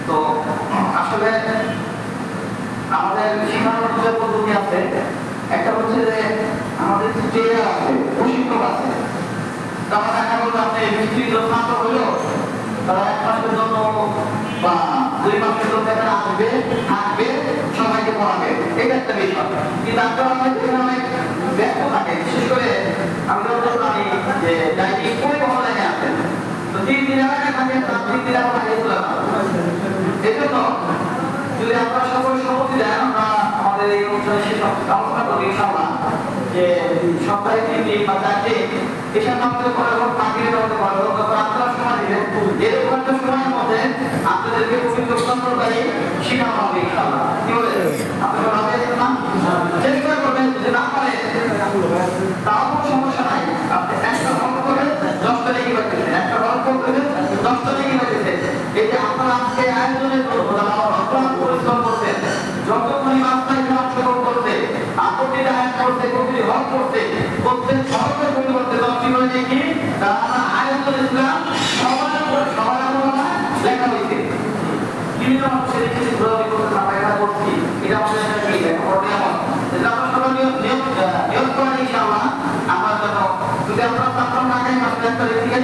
তো আসলে আমাদের শিক্ষানোর যে পদ্ধতি আছে, একটা হচ্ছে যে আমাদের যে ট্রেনার আছে, প্রশিক্ষক আছে, তারা দেখা গেল আপনি বিস্তৃত ছাত্র হইল, তারা 1 মাসের জন্য বা 2 মাসের জন্য এখানে আসবে, থাকবে, সবাইকে পড়াবে, এটা একটা বিষয়। কিন্তু আপনার অনেক অনেক ব্যর্থ থাকে, বিশেষ করে আমি যতটুকু জানি যে যাই পরিবহন লাইনে আছেন, তো 3 দিন এলাকায় থাকেন, তার 3 দিন আমার হারিয়ে চলে না। এই জন্য যদি আপনারা সকল সম্মতি দেন, আমরা আমাদের এই অনুষ্ঠানে শেষ আলোচনা করি ইনশাআল্লাহ যে সপ্তাহে 3 দিন বা 4 দিন এসব আমাদের পরে পাখির মধ্যে ভালো আপনারা সময় দিবেন, এরকম একটা সময়ের মধ্যে আপনাদেরকে পবিত্র সম্প্রদায় শেখানো হবে ইনশাআল্লাহ। কি বলে আপনারা রাজি আছেন না? চেষ্টা করবেন, যদি না পারে তাও কোনো সমস্যা নাই, আপনি একটা গল্প করবেন 10টা লেগে পাচ্ছেন, একটা গল্প করবেন 10টা লেগে পাচ্ছেন। এই যে আপনারা আজকে আয়োজনের পরিশ্রম করছেন, যতক্ষণ রাস্তায় অংশগ্রহণ করছে, আপত্তিটা আয়োজন করছে, প্রতিটি হক করছে, প্রত্যেক সরকারের পরিবর্তে 10টি করে দেখি তারা আয়োজন ইসলাম সবার আমরা লেখা হয়েছে। বিভিন্ন মানুষের কিছু ঘোরাঘুরি করতে আমরা এটা করছি, এটা আমাদের একটা কি নিয়ম, যেটা আমরা সবাই নিয়োগ করেন ইনশাআল্লাহ। আমরা যেন যদি আমরা ছাত্র না খাই মাসে একটা রেখে